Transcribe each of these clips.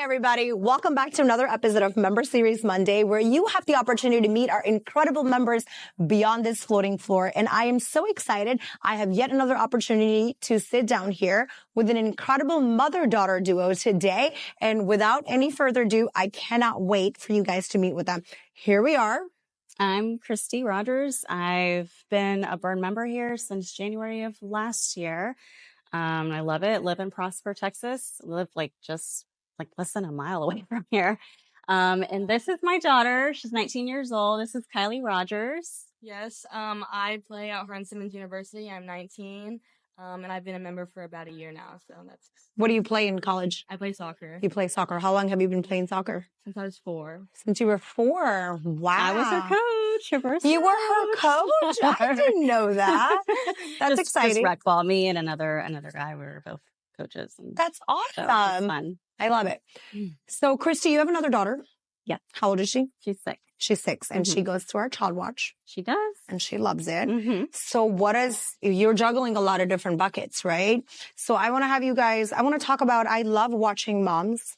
everybody. Welcome back to another episode of Member Series Monday, where you have the opportunity to meet our incredible members beyond this floating floor. And I am so excited. I have yet another opportunity to sit down here with an incredible mother-daughter duo today. And without any further ado, I cannot wait for you guys to meet with them. Here we are. I'm Christy Rogers. I've been a Burn member here since January of last year. I love it. Live in Prosper, Texas. Live just less than a mile away from here. And this is my daughter. She's 19 years old. This is Kylie Rogers. Yes. I play out here on Simmons University. I'm 19. And I've been a member for about a year now. So that's. What do you play in college? I play soccer. You play soccer. How long have you been playing soccer? Since I was 4. Since you were 4. Wow. I was her coach. You were her coach? I didn't know that. That's exciting. Just rec ball. Me and another guy. We were both coaches. That's awesome. So it was fun. I love it. So, Christy, you have another daughter. Yeah. How old is she? She's 6. She's 6, and she goes to our child watch. She does. And she loves it. Mm-hmm. So you're juggling a lot of different buckets, right? So I want to have you guys, I want to talk about, I love watching moms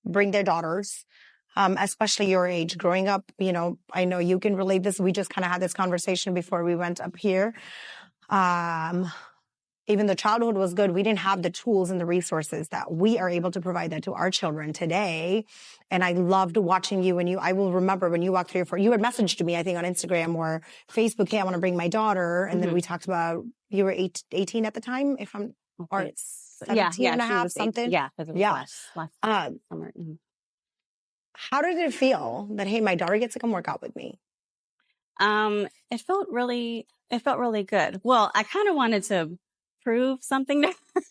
bring their daughters, especially your age. Growing up, I know you can relate this. We just kind of had this conversation before we went up here. Even though childhood was good, we didn't have the tools and the resources that we are able to provide that to our children today. And I loved watching you. And I will remember when you walked through you had messaged me, I think on Instagram or Facebook, hey, I want to bring my daughter. And then we talked about, you were 18 at the time, or 17 and a half, something. Yeah. Last summer. Mm-hmm. How did it feel that, hey, my daughter gets to come work out with me? It felt really good. Well, I kind of wanted to prove something to her.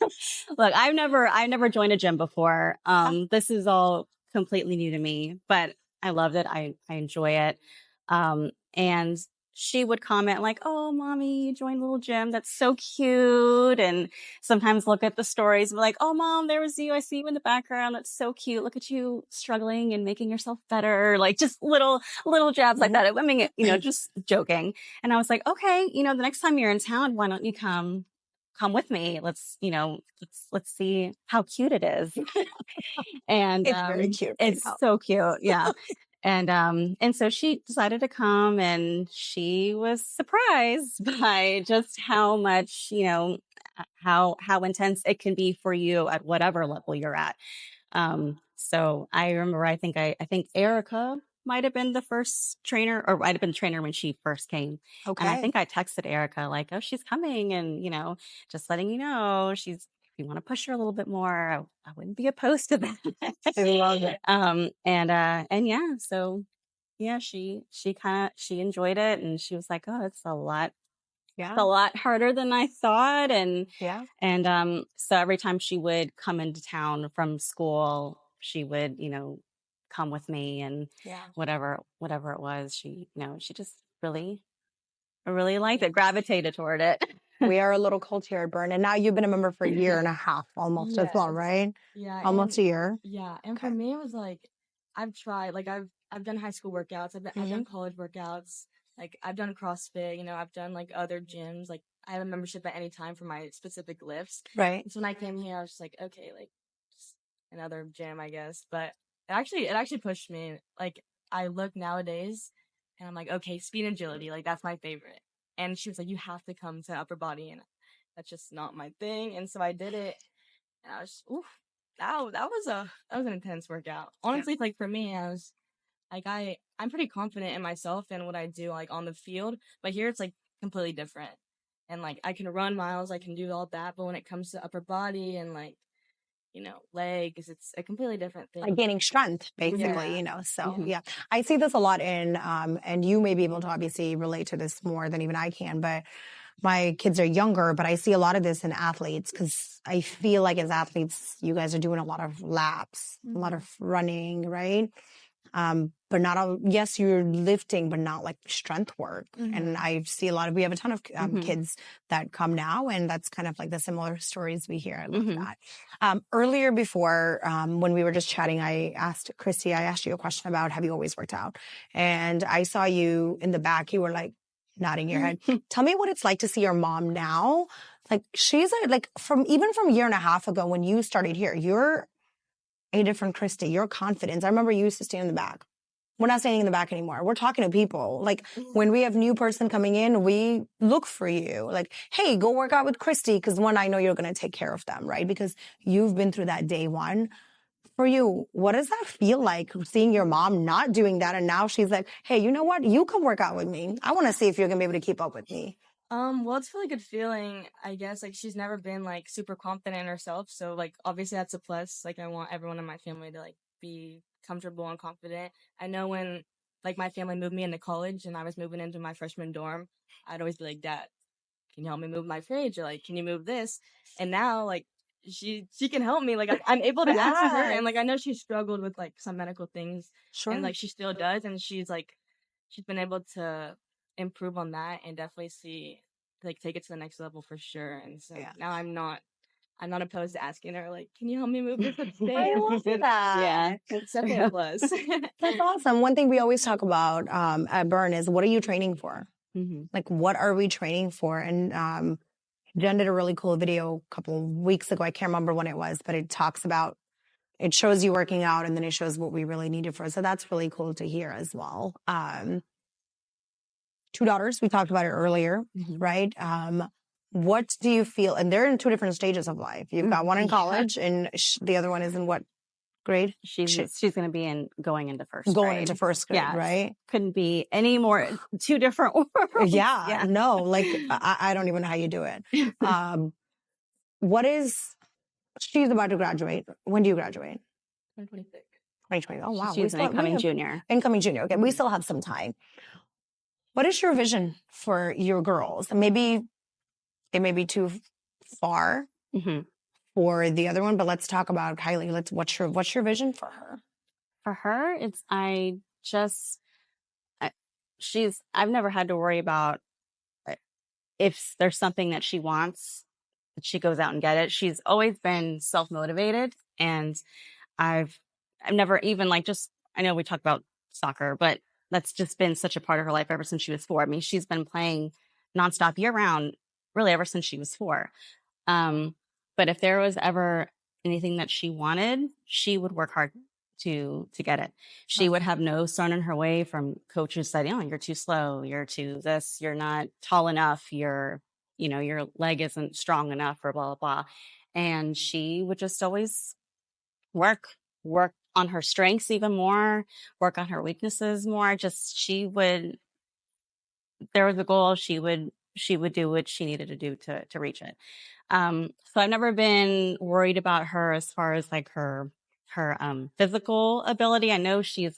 Look, I've never joined a gym before. This is all completely new to me, but I loved it. I enjoy it. And she would comment like, "Oh, mommy, you joined a little gym. That's so cute." And sometimes look at the stories and be like, "Oh, mom, there was you. I see you in the background. That's so cute. Look at you struggling and making yourself better." Like just little jabs like that. I mean, just joking. And I was like, "Okay, the next time you're in town, why don't you come with me? Let's see how cute it is." And it's very cute. It's so cute. Yeah. And so she decided to come, and she was surprised by just how much, how intense it can be for you at whatever level you're at. So I remember, I think Erica might have been the first trainer, or might have been the trainer when she first came. Okay. And I think I texted Erica like, "Oh, she's coming. And, just letting you know, if you want to push her a little bit more, I wouldn't be opposed to that." I love it. And yeah, so yeah, she enjoyed it, and she was like, "Oh, it's a lot harder than I thought." And so every time she would come into town from school, she would, come with me, and whatever it was, she just really liked it, gravitated toward it. We are a little cult here at Burn, and now you've been a member for a year and a half almost as well, right? Yeah. Almost a year. Yeah. And for me, it was like, I've tried, I've done high school workouts. I've done college workouts. Like I've done CrossFit, I've done like other gyms. Like I have a membership at any time for my specific lifts. Right. And so when I came here, I was just like, okay, like just another gym, I guess. But it actually pushed me. Like I look nowadays and I'm like, okay, speed and agility, like that's my favorite. And she was like, "You have to come to upper body," and that's just not my thing. And so I did it, and I was just, oof, that was an intense workout. Honestly, like for me, I was like, I'm pretty confident in myself and what I do, like on the field. But here it's like completely different. And like I can run miles, I can do all that. But when it comes to upper body and like, legs, it's a completely different thing. Like gaining strength, basically, So, yeah. I see this a lot in, and you may be able to obviously relate to this more than even I can, but my kids are younger, but I see a lot of this in athletes because I feel like as athletes, you guys are doing a lot of laps, a lot of running, right? But yes, you're lifting, but not like strength work. And I see we have a ton of kids that come now, and that's kind of like the similar stories we hear. I love that. Earlier before, when we were just chatting, I asked you a question about, have you always worked out? And I saw you in the back, you were like nodding your head. Tell me what it's like to see your mom now. Like she's from a year and a half ago when you started here, you're a different Christy, your confidence. I remember you used to stand in the back. We're not standing in the back anymore. We're talking to people. Like when we have new person coming in, we look for you. Like, hey, go work out with Christy. Because one, I know you're going to take care of them, right? Because you've been through that day one. For you, what does that feel like seeing your mom not doing that? And now she's like, hey, you know what? You can work out with me. I want to see if you're going to be able to keep up with me. Well, it's a really good feeling, I guess. Like, she's never been, like, super confident in herself. So, like, obviously that's a plus. Like, I want everyone in my family to, like, be comfortable and confident. I know when, like, my family moved me into college and I was moving into my freshman dorm, I'd always be like, Dad, can you help me move my fridge? Or, like, can you move this? And now, like, she can help me. Like, I'm able to ask her. And, like, I know she struggled with, like, some medical things. Sure. And, like, she still does. And she's been able to improve on that and definitely take it to the next level for sure. And so now I'm not opposed to asking her, like, can you help me move this upstairs? I love that. Yeah. It's definitely a plus. That's awesome. One thing we always talk about at Burn is, what are you training for? Mm-hmm. Like, what are we training for? And Jen did a really cool video a couple of weeks ago. I can't remember when it was, but it talks about, it shows you working out and then it shows what we really needed for. So that's really cool to hear as well. 2 daughters, we talked about it earlier, right? What do you feel? And they're in 2 different stages of life. You've got one in college and the other one is in what grade? She's going to be going into first grade. Going into first grade, Yeah, right? Couldn't be any more 2 different worlds. Yeah. No, like I don't even know how you do it. She's about to graduate. When do you graduate? 2026. 2020. Oh, wow. She's an incoming junior. Incoming junior. Okay. We still have some time. What is your vision for your girls? Maybe it may be too far for the other one, but let's talk about Kylie. What's your vision for her? For her, I've never had to worry about if there's something that she wants, that she goes out and get it. She's always been self-motivated, and I've never even I know we talk about soccer, but that's just been such a part of her life ever since she was 4. I mean, she's been playing nonstop year round, really ever since she was 4. But if there was ever anything that she wanted, she would work hard to get it. She would have no stone in her way from coaches saying, "Oh, you're too slow. You're too this. You're not tall enough. Your leg isn't strong enough," or blah, blah, blah. And she would just always work on her strengths even more, work on her weaknesses more. There was a goal, she would do what she needed to do to reach it. So I've never been worried about her as far as like her physical ability. I know she's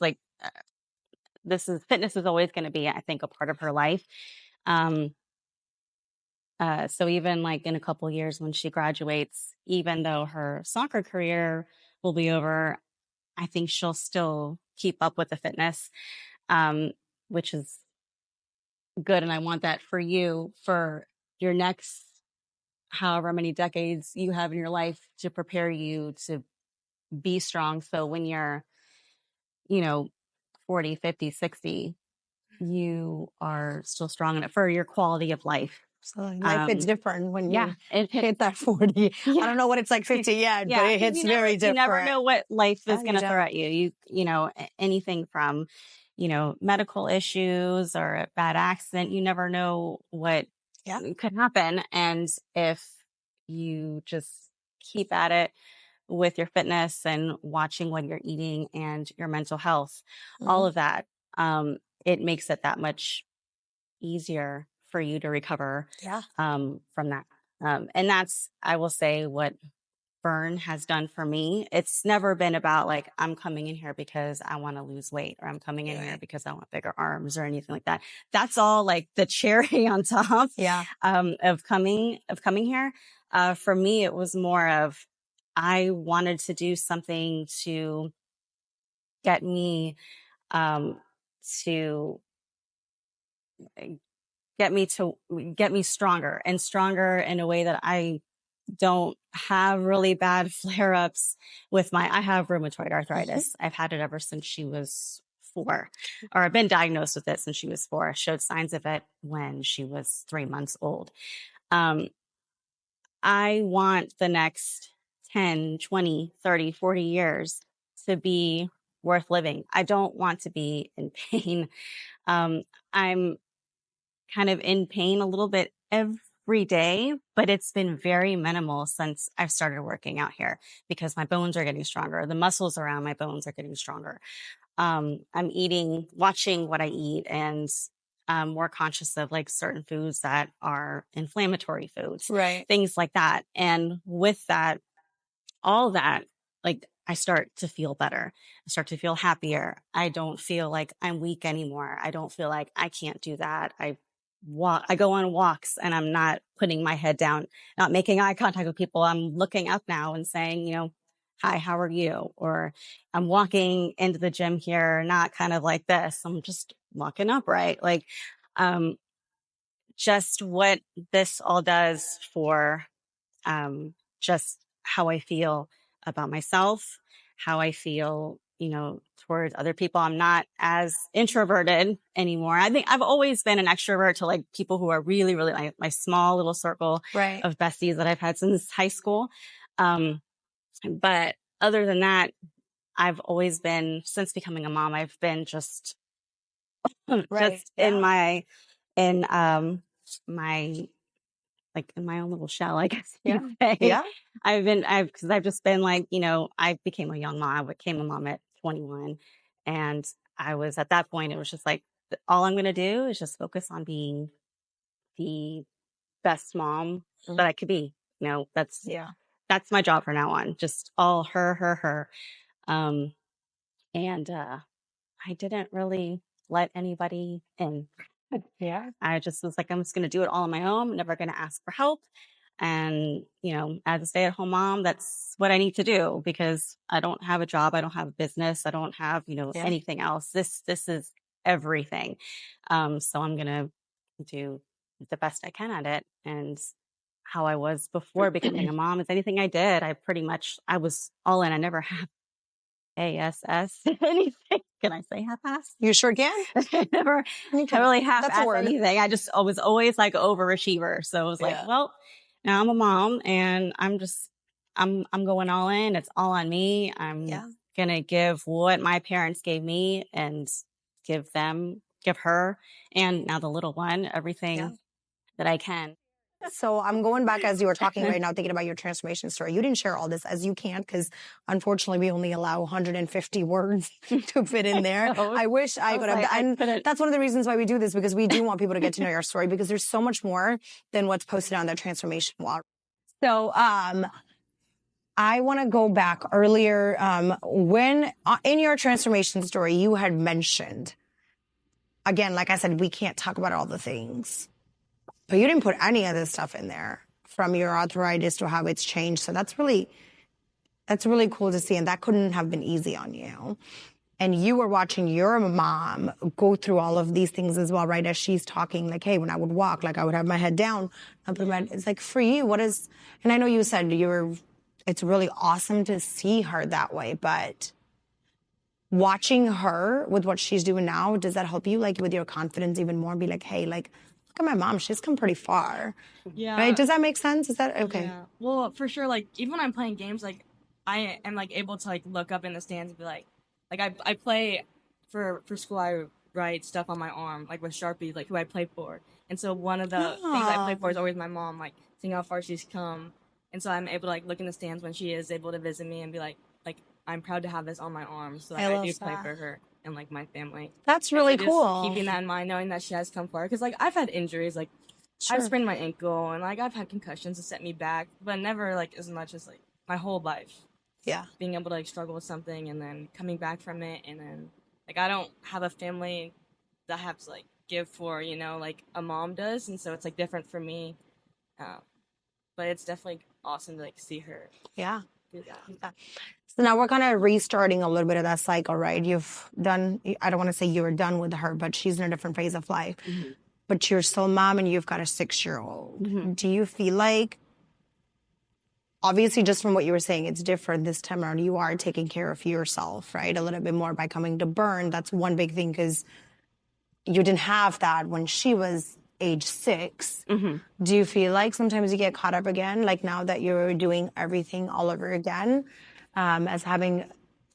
fitness is always going to be, I think, a part of her life. So even like in a couple of years when she graduates, even though her soccer career will be over, I think she'll still keep up with the fitness, which is good. And I want that for you, for your next however many decades you have in your life, to prepare you to be strong. So when you're, 40, 50, 60, you are still strong enough for your quality of life. So life hits different when you it hit that 40. I don't know what it's like 50 yet, but it hits very different. You never know what life is going to throw at you. Anything from, medical issues or a bad accident, you never know what could happen. And if you just keep at it with your fitness and watching what you're eating and your mental health, all of that, it makes it that much easier for you to recover from that. And that's, I will say, what Burn has done for me. It's never been about like, I'm coming in here because I want to lose weight, or I'm coming in here because I want bigger arms or anything like that. That's all like the cherry on top of coming here. For me, it was more of, I wanted to do something to get me get me stronger in a way that I don't have really bad flare-ups with I have rheumatoid arthritis. I've had it ever since she was 4, or I've been diagnosed with it since she was 4. I showed signs of it when she was 3 months old. I want the next 10, 20, 30, 40 years to be worth living. I don't want to be in pain. I'm kind of in pain a little bit every day, but it's been very minimal since I've started working out here because my bones are getting stronger. The muscles around my bones are getting stronger. I'm watching what I eat, and I'm more conscious of like certain foods that are inflammatory foods, Right. things like that. And with that, all that, like I start to feel better. I start to feel happier. I don't feel like I'm weak anymore. I don't feel like I can't do that. I go on walks and I'm not putting my head down, not making eye contact with people. I'm looking up now and saying, hi, how are you? Or I'm walking into the gym here, not kind of like this. I'm just walking upright. Like, just what this all does for, just how I feel about myself, how I feel, towards other people. I'm not as introverted anymore. I think I've always been an extrovert to like people who are really, really my small little circle Right. of besties that I've had since high school. But other than that, I've always been, since becoming a mom, I've been just Right. in my like in my own little shell, I guess you could say. Yeah. Because I've just been like, I became a young mom. I became a mom at 21. And I was at that point, it was just like, all I'm going to do is just focus on being the best mom that I could be. That's my job from now on. Just all her. And I didn't really let anybody in. Yeah. I just was like, I'm just going to do it all on my own. I'm never going to ask for help. And, as a stay-at-home mom, that's what I need to do because I don't have a job. I don't have a business. I don't have, anything else. This is everything. So I'm going to do the best I can at it. And how I was before becoming a mom is anything I did, I was all in. I never have ASS anything. Can I say half-ass? You sure can. I never really half-ass anything. I was always like overachiever. So it was like, well, now I'm a mom and I'm going all in. It's all on me. I'm going to give what my parents gave me and give her, and now the little one, everything that I can. So I'm going back as you were talking right now, thinking about your transformation story. You didn't share all this as you can't because unfortunately we only allow 150 words to fit in there. I wish I could have. And that's one of the reasons why we do this, because we do want people to get to know your story, because there's so much more than what's posted on that transformation wall. So I want to go back earlier when in your transformation story you had mentioned, again, like I said, we can't talk about all the things. But you didn't put any of this stuff in there, from your arthritis to how it's changed. So that's really cool to see. And that couldn't have been easy on you. And you were watching your mom go through all of these things as well, right? As she's talking, like, hey, when I would walk, like I would have my head down. It's like, for you, and I know you said it's really awesome to see her that way, but watching her with what she's doing now, does that help you, like, with your confidence even more? Be like, hey, like, look at my mom. She's come pretty far. Yeah. Right? Does that make sense? Is that okay? Yeah. Well, for sure. Like, even when I'm playing games, like, I am like able to like look up in the stands and be like I play for school. I write stuff on my arm, like with Sharpie, like who I play for. And so one of the things I play for is always my mom, like seeing how far she's come. And so I'm able to like look in the stands when she is able to visit me and be like I'm proud to have this on my arm. So like, I do play for her and like my family. That's really cool. Keeping that in mind, knowing that she has come far, because like I've had injuries, like I've sprained my ankle and like I've had concussions to set me back, but never like as much as like my whole life. Yeah. Being able to like struggle with something and then coming back from it, and then like I don't have a family that I have to like give for, like a mom does, and so it's like different for me. But it's definitely awesome to like see her. Yeah. Do that. So now we're kind of restarting a little bit of that cycle, right? You've done, I don't want to say you were done with her, but she's in a different phase of life. Mm-hmm. But you're still a mom and you've got a 6-year-old. Mm-hmm. Do you feel like, obviously just from what you were saying, it's different this time around. You are taking care of yourself, right? A little bit more by coming to Burn. That's one big thing, because you didn't have that when she was age 6. Mm-hmm. Do you feel like sometimes you get caught up again, like now that you're doing everything all over again, as having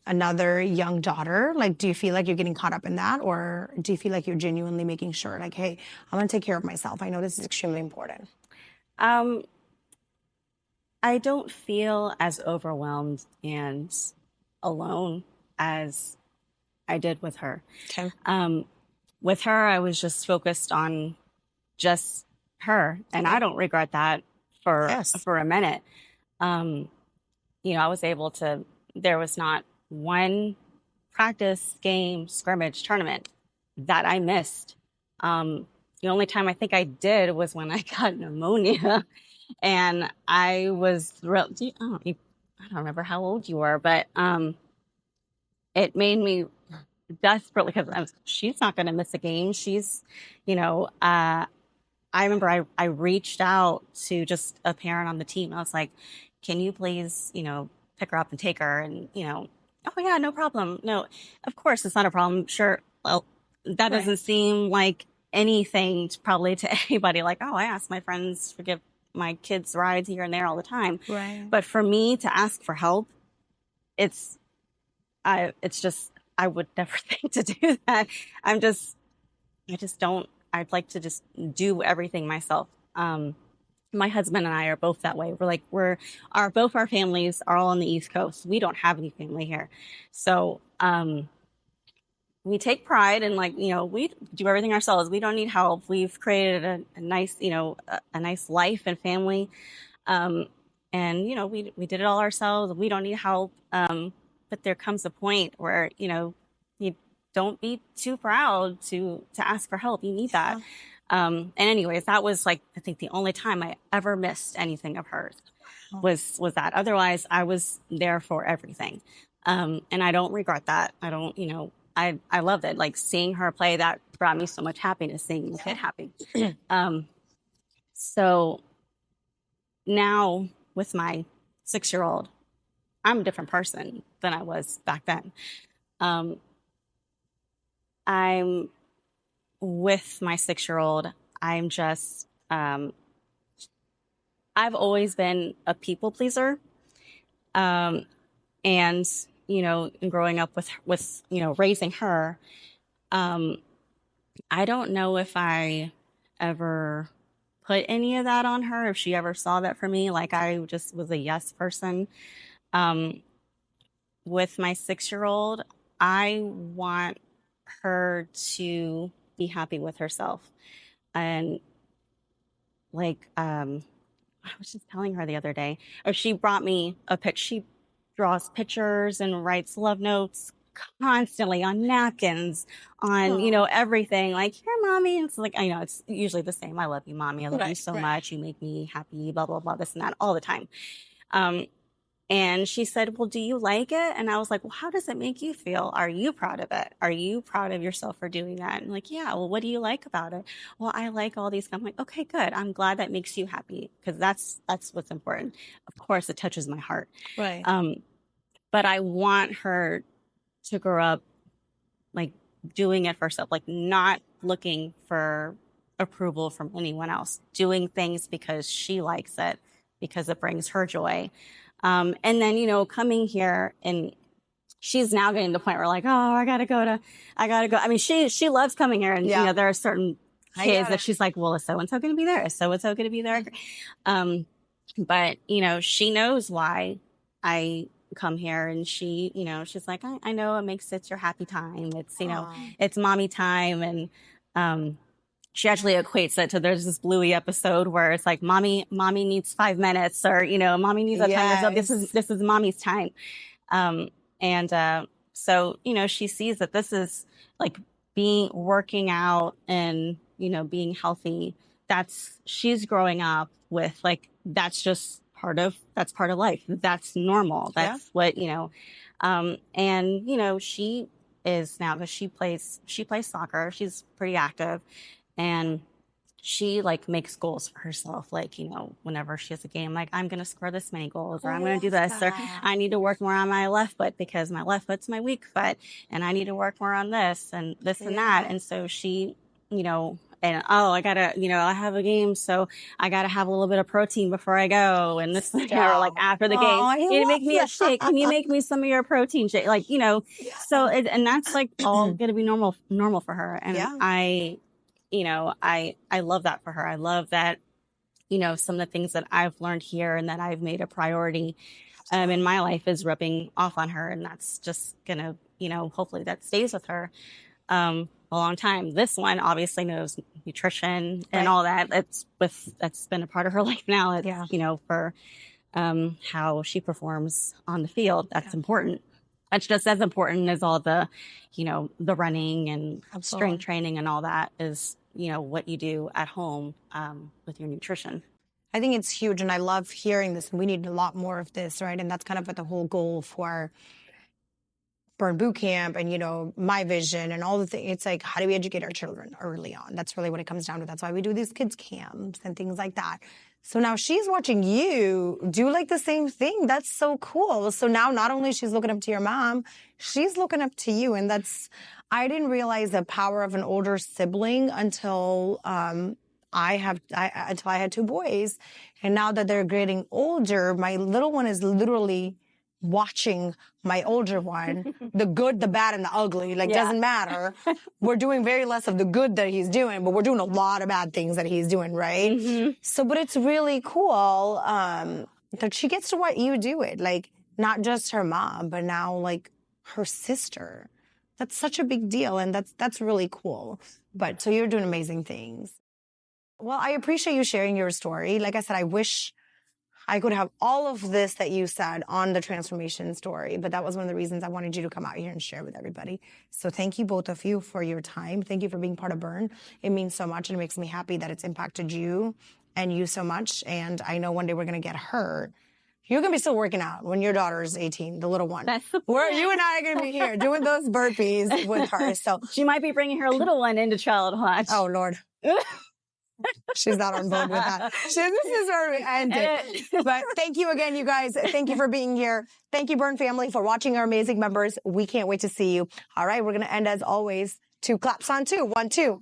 another young daughter, like, do you feel like you're getting caught up in that? Or do you feel like you're genuinely making sure, like, hey, I'm going to take care of myself. I know this is extremely important. Um, I don't feel as overwhelmed and alone as I did with her. Okay. With her, I was just focused on just her, and I don't regret that for a minute. I was able to. There was not one practice, game, scrimmage, tournament that I missed. The only time I think I did was when I got pneumonia, and I was thrilled. I don't remember how old you were, but it made me desperate because she's not going to miss a game. She's, I remember I reached out to just a parent on the team. I was like, can you please, pick her up and take her? And, oh yeah, no problem. No, of course it's not a problem. Sure. Well, that doesn't seem like anything probably to anybody. Like, oh, I ask my friends to give my kids rides here and there all the time. Right. But for me to ask for help, it's just, I would never think to do that. I just don't. I'd like to just do everything myself. My husband and I are both that way. Both our families are all on the East Coast. We don't have any family here. So, we take pride in we do everything ourselves. We don't need help. We've created a nice, a nice life and family. And, we did it all ourselves. We don't need help. But there comes a point where, you don't be too proud to ask for help. You need that. And anyways, that was I think the only time I ever missed anything of hers was that. Otherwise, I was there for everything. And I don't regret that. I don't, I loved it. Like seeing her play, that brought me so much happiness, seeing the kid happy. So now with my 6-year-old, I'm a different person than I was back then. I'm with my 6-year-old. I'm just, I've always been a people pleaser. And, in growing up with, raising her, I don't know if I ever put any of that on her, if she ever saw that for me. Like I just was a yes person. With my 6-year-old, I want her to be happy with herself. And I was just telling her the other day, or she brought me a pic. She draws pictures and writes love notes constantly on napkins, on, everything. Like, here, mommy. And it's like, I know it's usually the same. I love you, mommy. I love you so much. You make me happy, blah, blah, blah, this and that all the time. And she said, well, do you like it? And I was like, well, how does it make you feel? Are you proud of it? Are you proud of yourself for doing that? And like, yeah, well, what do you like about it? Well, I like all these. I'm like, okay, good. I'm glad that makes you happy because that's what's important. Of course, it touches my heart. Right. But I want her to grow up like doing it for herself, like not looking for approval from anyone else, doing things because she likes it, because it brings her joy. And then, coming here, and she's now getting to the point where like, oh, I gotta go. I mean, she loves coming here, and there are certain kids that she's like, well, is so-and-so going to be there? Is so-and-so going to be there? But, she knows why I come here, and she, she's like, I know it's your happy time. It's, it's mommy time. And, she actually equates it to, there's this Bluey episode where it's like, mommy needs 5 minutes, or, mommy needs a time. So this is mommy's time. So, she sees that this is like working out and, being healthy. She's growing up with like, that's part of life. That's normal. That's what, and, she is now, because she plays soccer. She's pretty active. And she like makes goals for herself. Like, whenever she has a game, like I'm going to score this many goals, or I'm going to do this, or I need to work more on my left foot because my left foot's my weak foot, and I need to work more on this and this and that. And so she, and I gotta, I have a game, so I gotta have a little bit of protein before I go. And this, or like after the game, I can you make me a love shake? Can you make me some of your protein shake? Like, so and that's like all gonna be normal for her. And Yeah. I love that for her. I love that, some of the things that I've learned here and that I've made a priority in my life is rubbing off on her. And that's just gonna, hopefully that stays with her a long time. This one obviously knows nutrition and all that. That's been a part of her life now. It's, for how she performs on the field. That's important. That's just as important as all the, the running and strength training and all that is, what you do at home with your nutrition. I think it's huge, and I love hearing this, and we need a lot more of this, right? And that's kind of what the whole goal for Burn Boot Camp and, my vision and all the things. It's like, how do we educate our children early on? That's really what it comes down to. That's why we do these kids camps and things like that. So now she's watching you do like the same thing. That's so cool. So now not only she's looking up to your mom, she's looking up to you. And I didn't realize the power of an older sibling until I had two boys. And now that they're getting older, my little one is literally watching my older one, the good, the bad, and the ugly. Doesn't matter. We're doing very less of the good that he's doing, but we're doing a lot of bad things that he's doing, right? Mm-hmm. So, but it's really cool that she gets to watch you do it. Like, not just her mom, but now, like, her sister. That's such a big deal, and that's really cool. But, so you're doing amazing things. Well, I appreciate you sharing your story. Like I said, I wish I could have all of this that you said on the transformation story, but that was one of the reasons I wanted you to come out here and share with everybody. So thank you, both of you, for your time. Thank you for being part of Burn. It means so much, and it makes me happy that it's impacted you and you so much. And I know one day we're going to get her. You're going to be still working out when your daughter is 18, the little one. That's the plan. You and I are going to be here doing those burpees with her. So she might be bringing her little one into Child Watch. Oh, Lord. She's not on board with that. This is where we end it. But thank you again, you guys. Thank you for being here. Thank you, Burn family, for watching our amazing members. We can't wait to see you. All right, we're going to end as always. 2 claps on 2. 1, 2.